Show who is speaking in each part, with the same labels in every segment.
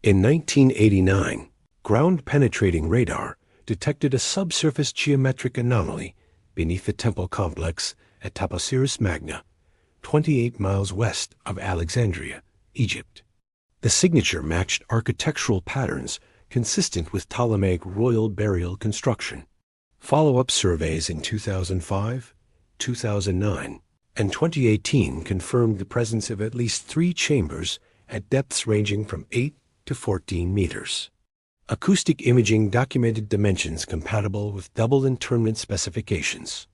Speaker 1: In 1989, ground-penetrating radar detected a subsurface geometric anomaly beneath the temple complex at Taposiris Magna, 28 miles west of Alexandria, Egypt. The signature matched architectural patterns consistent with Ptolemaic royal burial construction. Follow-up surveys in 2005, 2009, and 2018 confirmed the presence of at least 3 chambers at depths ranging from 8 to 14 meters. Acoustic imaging documented dimensions compatible with double internment specifications.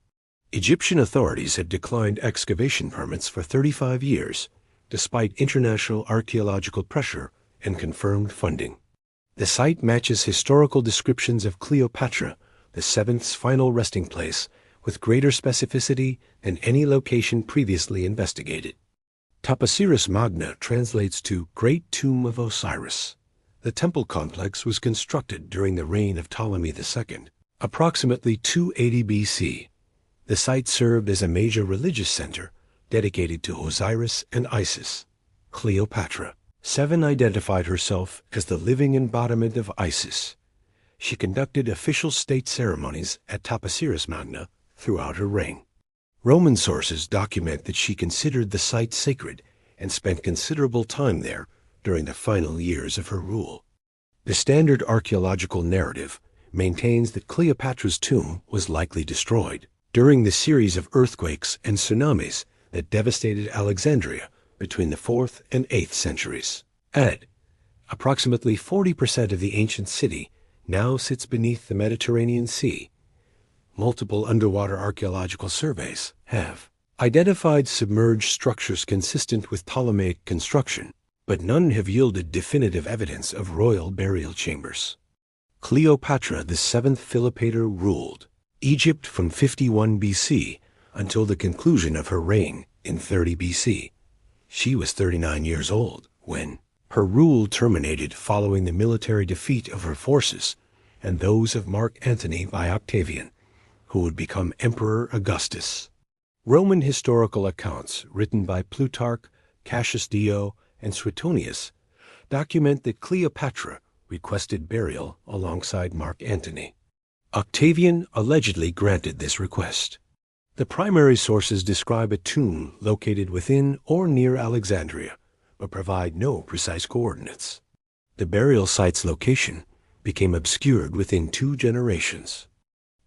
Speaker 1: Egyptian authorities had declined excavation permits for 35 years, despite international archaeological pressure and confirmed funding. The site matches historical descriptions of Cleopatra VII's final resting place with greater specificity than any location previously investigated. Taposiris Magna translates to Great Tomb of Osiris. The temple complex was constructed during the reign of Ptolemy II, approximately 280 BC. The site served as a major religious center dedicated to Osiris and Isis. Cleopatra VII identified herself as the living embodiment of Isis. She conducted official state ceremonies at Taposiris Magna throughout her reign. Roman sources document that she considered the site sacred and spent considerable time there during the final years of her rule. The standard archaeological narrative maintains that Cleopatra's tomb was likely destroyed during the series of earthquakes and tsunamis that devastated Alexandria between the 4th and 8th centuries. Approximately 40% of the ancient city now sits beneath the Mediterranean Sea. Multiple underwater archaeological surveys have identified submerged structures consistent with Ptolemaic construction, but none have yielded definitive evidence of royal burial chambers. Cleopatra VII Philopator ruled Egypt from 51 BC until the conclusion of her reign in 30 BC. She was 39 years old when her rule terminated following the military defeat of her forces and those of Mark Antony by Octavian, who would become Emperor Augustus. Roman historical accounts written by Plutarch, Cassius Dio, and Suetonius document that Cleopatra requested burial alongside Mark Antony. Octavian allegedly granted this request. The primary sources describe a tomb located within or near Alexandria, but provide no precise coordinates. The burial site's location became obscured within 2 generations.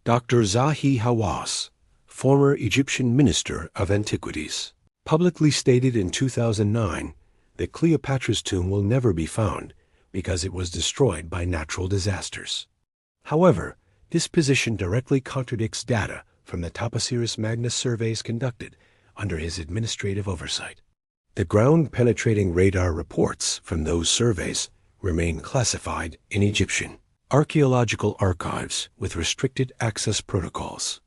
Speaker 1: Dr. Zahi Hawass, former Egyptian Minister of Antiquities, publicly stated in 2009 that Cleopatra's tomb will never be found because it was destroyed by natural disasters. However, this position directly contradicts data from the Taposiris Magna surveys conducted under his administrative oversight. The ground-penetrating radar reports from those surveys remain classified in Egyptian archaeological archives with restricted access protocols.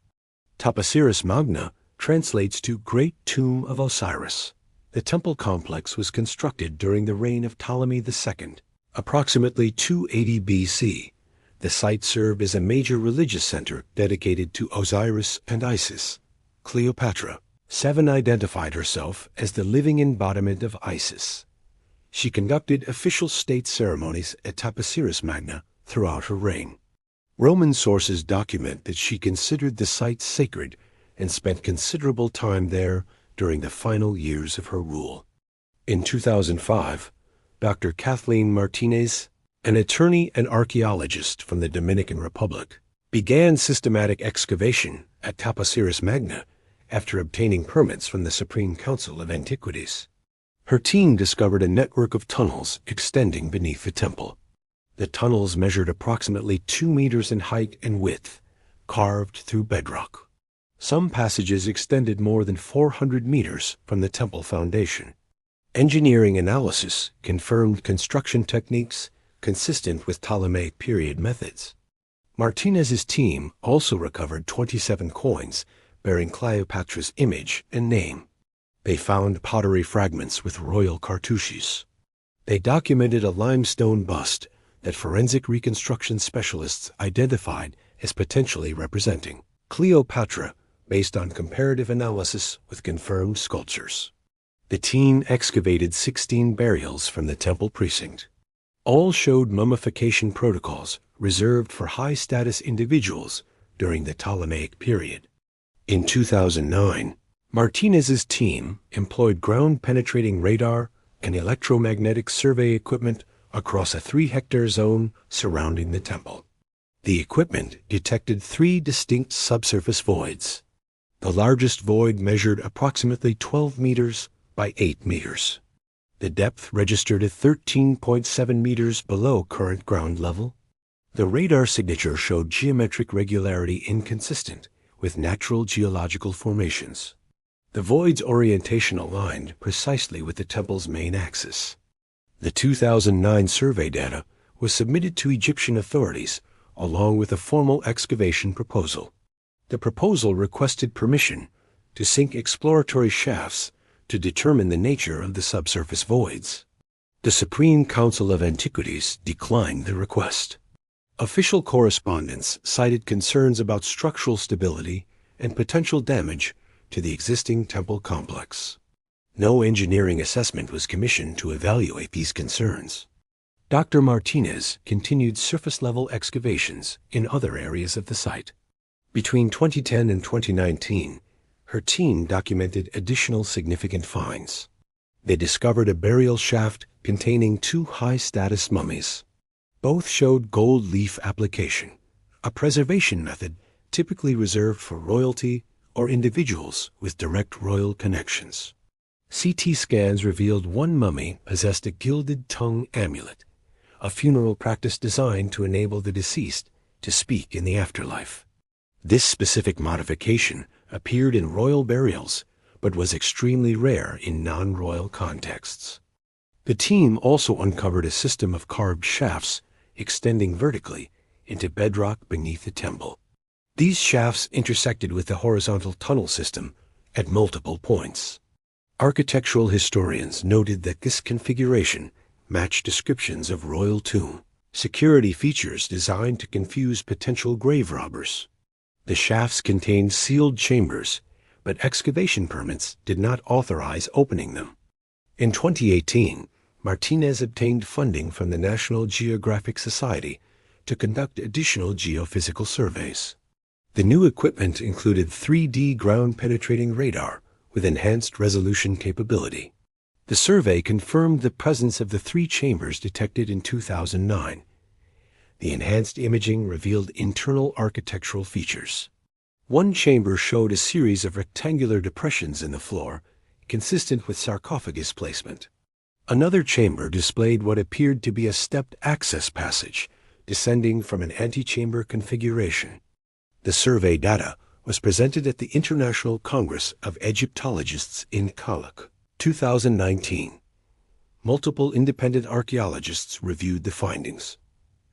Speaker 1: Taposiris Magna translates to Great Tomb of Osiris. The temple complex was constructed during the reign of Ptolemy II, approximately 280 BC. The site served as a major religious center dedicated to Osiris and Isis. Cleopatra VII identified herself as the living embodiment of Isis. She conducted official state ceremonies at Taposiris Magna throughout her reign. Roman sources document that she considered the site sacred and spent considerable time there during the final years of her rule. In 2005, Dr. Kathleen Martinez, an attorney and archaeologist from the Dominican Republic, began systematic excavation at Taposiris Magna after obtaining permits from the Supreme Council of Antiquities. Her team discovered a network of tunnels extending beneath the temple. The tunnels measured approximately 2 meters in height and width, carved through bedrock. Some passages extended more than 400 meters from the temple foundation. Engineering analysis confirmed construction techniques consistent with Ptolemaic period methods. Martinez's team also recovered 27 coins bearing Cleopatra's image and name. They found pottery fragments with royal cartouches. They documented a limestone bust that forensic reconstruction specialists identified as potentially representing Cleopatra based on comparative analysis with confirmed sculptures. The team excavated 16 burials from the temple precinct. All showed mummification protocols reserved for high-status individuals during the Ptolemaic period. In 2009, Martinez's team employed ground-penetrating radar and electromagnetic survey equipment across a 3-hectare zone surrounding the temple. The equipment detected 3 distinct subsurface voids. The largest void measured approximately 12 meters by 8 meters. The depth registered at 13.7 meters below current ground level. The radar signature showed geometric regularity inconsistent with natural geological formations. The void's orientation aligned precisely with the temple's main axis. The 2009 survey data was submitted to Egyptian authorities along with a formal excavation proposal. The proposal requested permission to sink exploratory shafts to determine the nature of the subsurface voids. The Supreme Council of Antiquities declined the request. Official correspondence cited concerns about structural stability and potential damage to the existing temple complex. No engineering assessment was commissioned to evaluate these concerns. Dr. Martinez continued surface-level excavations in other areas of the site. Between 2010 and 2019, her team documented additional significant finds. They discovered a burial shaft containing 2 high-status mummies. Both showed gold leaf application, a preservation method typically reserved for royalty or individuals with direct royal connections. CT scans revealed one mummy possessed a gilded tongue amulet, a funeral practice designed to enable the deceased to speak in the afterlife. This specific modification appeared in royal burials, but was extremely rare in non-royal contexts. The team also uncovered a system of carved shafts extending vertically into bedrock beneath the temple. These shafts intersected with the horizontal tunnel system at multiple points. Architectural historians noted that this configuration matched descriptions of royal tomb, security features designed to confuse potential grave robbers. The shafts contained sealed chambers, but excavation permits did not authorize opening them. In 2018, Martinez obtained funding from the National Geographic Society to conduct additional geophysical surveys. The new equipment included 3D ground-penetrating radar with enhanced resolution capability. The survey confirmed the presence of the 3 chambers detected in 2009. The enhanced imaging revealed internal architectural features. One chamber showed a series of rectangular depressions in the floor, consistent with sarcophagus placement. Another chamber displayed what appeared to be a stepped access passage, descending from an antechamber configuration. The survey data was presented at the International Congress of Egyptologists in Calais, 2019. Multiple independent archaeologists reviewed the findings.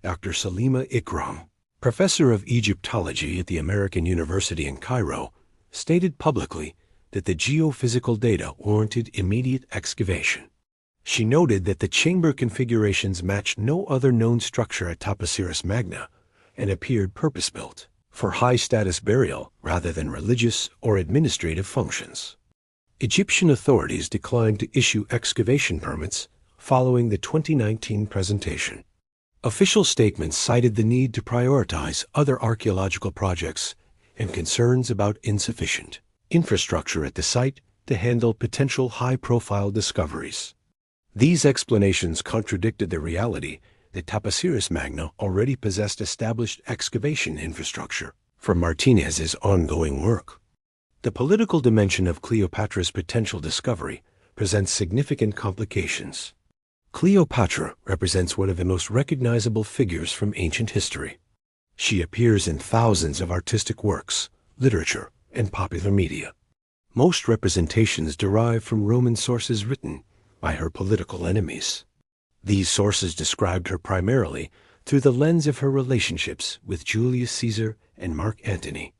Speaker 1: Dr. Salima Ikram, professor of Egyptology at the American University in Cairo, stated publicly that the geophysical data warranted immediate excavation. She noted that the chamber configurations matched no other known structure at Taposiris Magna and appeared purpose-built for high-status burial rather than religious or administrative functions. Egyptian authorities declined to issue excavation permits following the 2019 presentation. Official statements cited the need to prioritize other archaeological projects and concerns about insufficient infrastructure at the site to handle potential high-profile discoveries. These explanations contradicted the reality that Taposiris Magna already possessed established excavation infrastructure for Martinez's ongoing work. The political dimension of Cleopatra's potential discovery presents significant complications. Cleopatra represents one of the most recognizable figures from ancient history. She appears in thousands of artistic works, literature, and popular media. Most representations derive from Roman sources written by her political enemies. These sources described her primarily through the lens of her relationships with Julius Caesar and Mark Antony.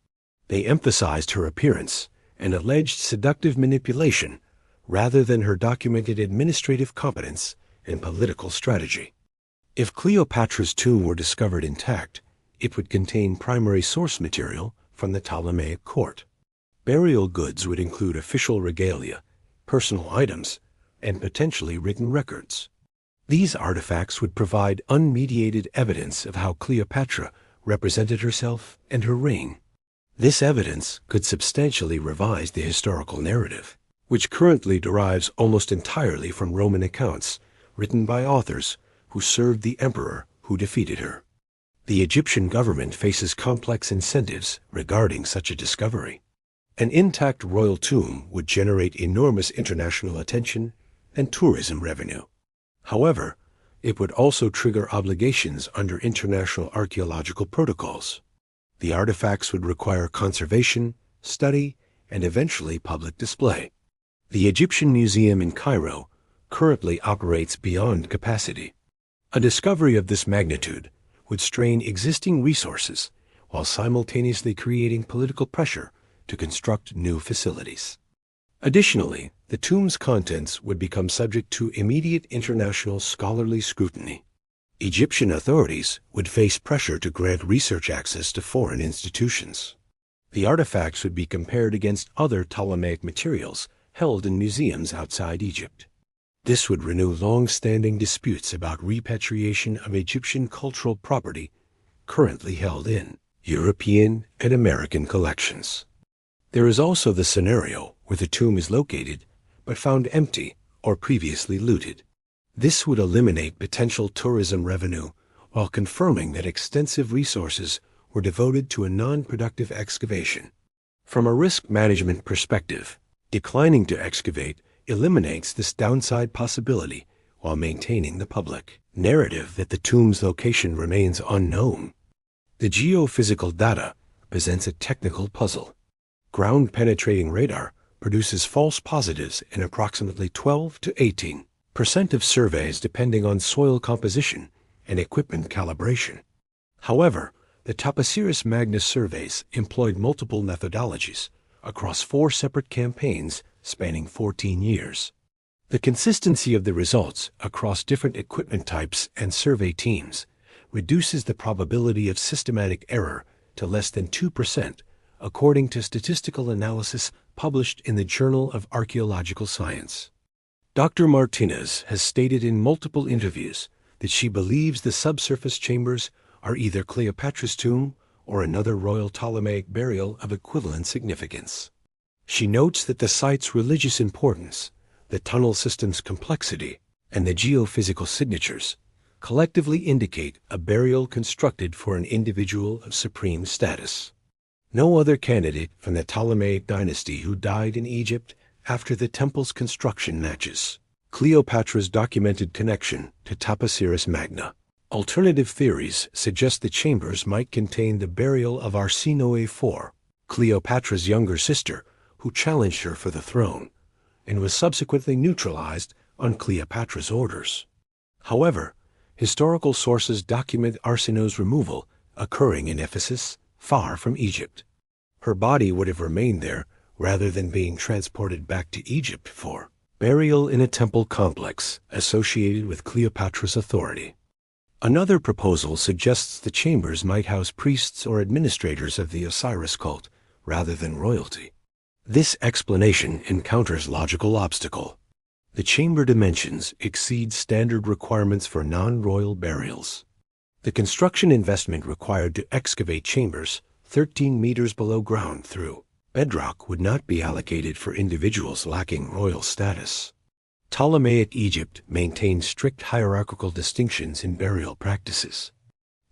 Speaker 1: They emphasized her appearance and alleged seductive manipulation rather than her documented administrative competence and political strategy. If Cleopatra's tomb were discovered intact, it would contain primary source material from the Ptolemaic court. Burial goods would include official regalia, personal items, and potentially written records. These artifacts would provide unmediated evidence of how Cleopatra represented herself and her reign. This evidence could substantially revise the historical narrative, which currently derives almost entirely from Roman accounts written by authors who served the emperor who defeated her. The Egyptian government faces complex incentives regarding such a discovery. An intact royal tomb would generate enormous international attention and tourism revenue. However, it would also trigger obligations under international archaeological protocols. The artifacts would require conservation, study, and eventually public display. The Egyptian Museum in Cairo currently operates beyond capacity. A discovery of this magnitude would strain existing resources while simultaneously creating political pressure to construct new facilities. Additionally, the tomb's contents would become subject to immediate international scholarly scrutiny. Egyptian authorities would face pressure to grant research access to foreign institutions. The artifacts would be compared against other Ptolemaic materials held in museums outside Egypt. This would renew long-standing disputes about repatriation of Egyptian cultural property currently held in European and American collections. There is also the scenario where the tomb is located but found empty or previously looted. This would eliminate potential tourism revenue while confirming that extensive resources were devoted to a non-productive excavation. From a risk management perspective, declining to excavate eliminates this downside possibility while maintaining the public narrative that the tomb's location remains unknown. The geophysical data presents a technical puzzle. Ground-penetrating radar produces false positives in approximately 12 to 18% of surveys depending on soil composition and equipment calibration. However, the Taposiris Magna surveys employed multiple methodologies across 4 separate campaigns spanning 14 years. The consistency of the results across different equipment types and survey teams reduces the probability of systematic error to less than 2%, according to statistical analysis published in the Journal of Archaeological Science. Dr. Martinez has stated in multiple interviews that she believes the subsurface chambers are either Cleopatra's tomb or another royal Ptolemaic burial of equivalent significance. She notes that the site's religious importance, the tunnel system's complexity, and the geophysical signatures collectively indicate a burial constructed for an individual of supreme status. No other candidate from the Ptolemaic dynasty who died in Egypt after the temple's construction matches Cleopatra's documented connection to Taposiris Magna. Alternative theories suggest the chambers might contain the burial of Arsinoe IV, Cleopatra's younger sister, who challenged her for the throne, and was subsequently neutralized on Cleopatra's orders. However, historical sources document Arsinoe's removal occurring in Ephesus, far from Egypt. Her body would have remained there rather than being transported back to Egypt for burial in a temple complex associated with Cleopatra's authority. Another proposal suggests the chambers might house priests or administrators of the Osiris cult rather than royalty. This explanation encounters logical obstacle. The chamber dimensions exceed standard requirements for non-royal burials. The construction investment required to excavate chambers 13 meters below ground through bedrock would not be allocated for individuals lacking royal status. Ptolemaic Egypt maintained strict hierarchical distinctions in burial practices.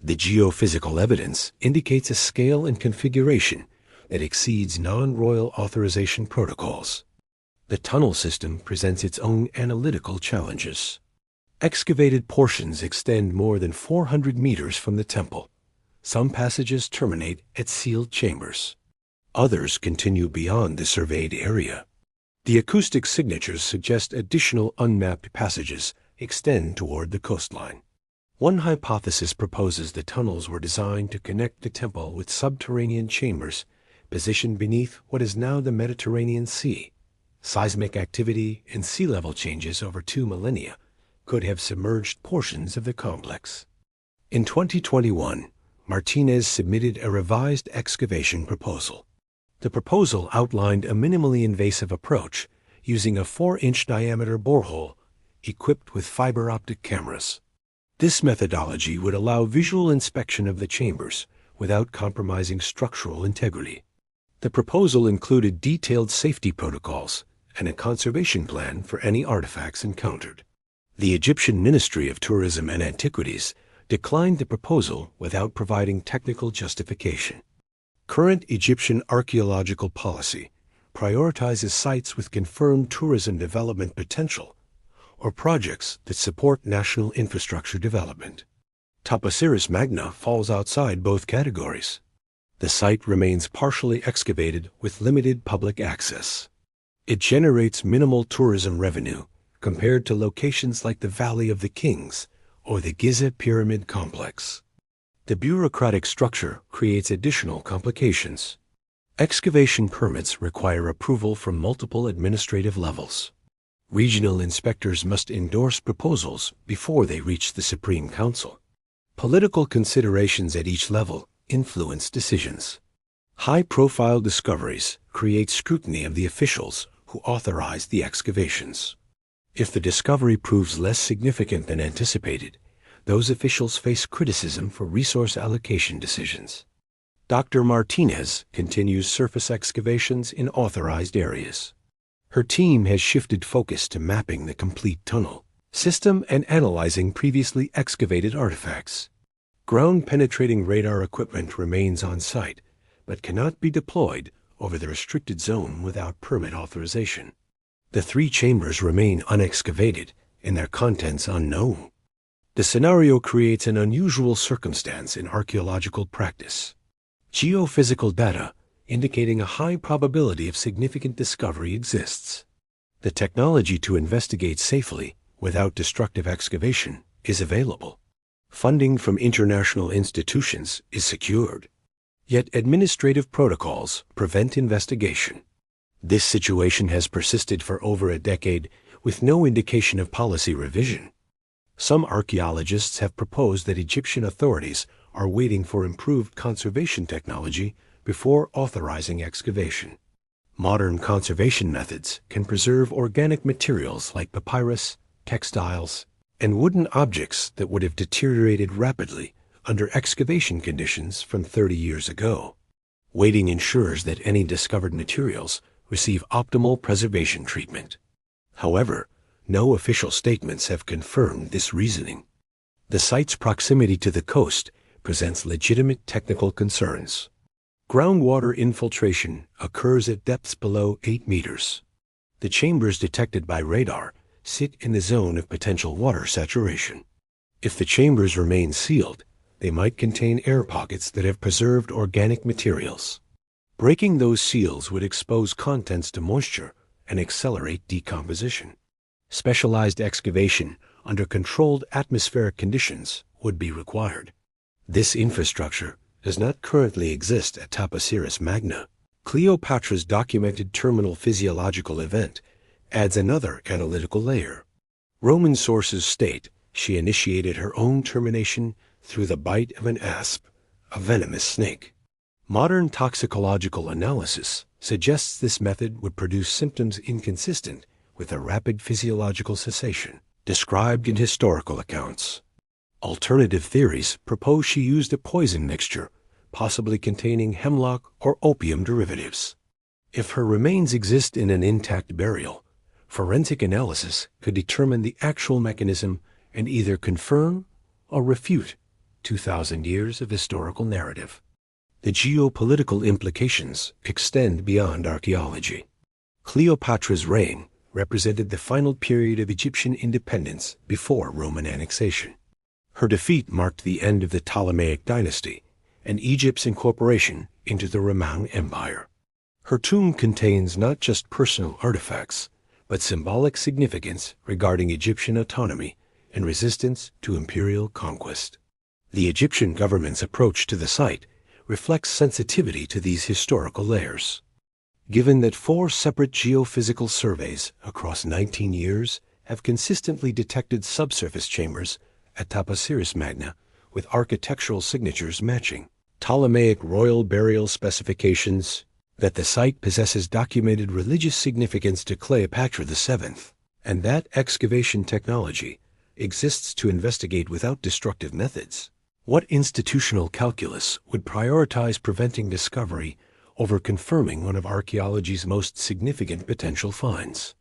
Speaker 1: The geophysical evidence indicates a scale and configuration that exceeds non-royal authorization protocols. The tunnel system presents its own analytical challenges. Excavated portions extend more than 400 meters from the temple. Some passages terminate at sealed chambers. Others continue beyond the surveyed area. The acoustic signatures suggest additional unmapped passages extend toward the coastline. One hypothesis proposes the tunnels were designed to connect the temple with subterranean chambers positioned beneath what is now the Mediterranean Sea. Seismic activity and sea level changes over 2 millennia could have submerged portions of the complex. In 2021, Martinez submitted a revised excavation proposal. The proposal outlined a minimally invasive approach using a 4-inch diameter borehole equipped with fiber optic cameras. This methodology would allow visual inspection of the chambers without compromising structural integrity. The proposal included detailed safety protocols and a conservation plan for any artifacts encountered. The Egyptian Ministry of Tourism and Antiquities declined the proposal without providing technical justification. Current Egyptian archaeological policy prioritizes sites with confirmed tourism development potential or projects that support national infrastructure development. Taposiris Magna falls outside both categories. The site remains partially excavated with limited public access. It generates minimal tourism revenue compared to locations like the Valley of the Kings or the Giza Pyramid Complex. The bureaucratic structure creates additional complications. Excavation permits require approval from multiple administrative levels. Regional inspectors must endorse proposals before they reach the Supreme Council. Political considerations at each level influence decisions. High-profile discoveries create scrutiny of the officials who authorize the excavations. If the discovery proves less significant than anticipated, those officials face criticism for resource allocation decisions. Dr. Martinez continues surface excavations in authorized areas. Her team has shifted focus to mapping the complete tunnel system and analyzing previously excavated artifacts. Ground-penetrating radar equipment remains on site, but cannot be deployed over the restricted zone without permit authorization. The 3 chambers remain unexcavated and their contents unknown. The scenario creates an unusual circumstance in archaeological practice. Geophysical data indicating a high probability of significant discovery exists. The technology to investigate safely without destructive excavation is available. Funding from international institutions is secured. Yet administrative protocols prevent investigation. This situation has persisted for over a decade with no indication of policy revision. Some archaeologists have proposed that Egyptian authorities are waiting for improved conservation technology before authorizing excavation. Modern conservation methods can preserve organic materials like papyrus, textiles, and wooden objects that would have deteriorated rapidly under excavation conditions from 30 years ago. Waiting ensures that any discovered materials receive optimal preservation treatment. However, no official statements have confirmed this reasoning. The site's proximity to the coast presents legitimate technical concerns. Groundwater infiltration occurs at depths below 8 meters. The chambers detected by radar sit in the zone of potential water saturation. If the chambers remain sealed, they might contain air pockets that have preserved organic materials. Breaking those seals would expose contents to moisture and accelerate decomposition. Specialized excavation under controlled atmospheric conditions would be required. This infrastructure does not currently exist at Taposiris Magna. Cleopatra's documented terminal physiological event adds another analytical layer. Roman sources state she initiated her own termination through the bite of an asp, a venomous snake. Modern toxicological analysis suggests this method would produce symptoms inconsistent with a rapid physiological cessation described in historical accounts. Alternative theories propose she used a poison mixture, possibly containing hemlock or opium derivatives. If her remains exist in an intact burial, forensic analysis could determine the actual mechanism and either confirm or refute 2,000 years of historical narrative. The geopolitical implications extend beyond archaeology. Cleopatra's reign represented the final period of Egyptian independence before Roman annexation. Her defeat marked the end of the Ptolemaic dynasty and Egypt's incorporation into the Roman Empire. Her tomb contains not just personal artifacts, but symbolic significance regarding Egyptian autonomy and resistance to imperial conquest. The Egyptian government's approach to the site reflects sensitivity to these historical layers. Given that 4 separate geophysical surveys across 19 years have consistently detected subsurface chambers at Taposiris Magna with architectural signatures matching Ptolemaic royal burial specifications, that the site possesses documented religious significance to Cleopatra VII, And that excavation technology exists to investigate without destructive methods. What institutional calculus would prioritize preventing discovery over confirming one of archaeology's most significant potential finds?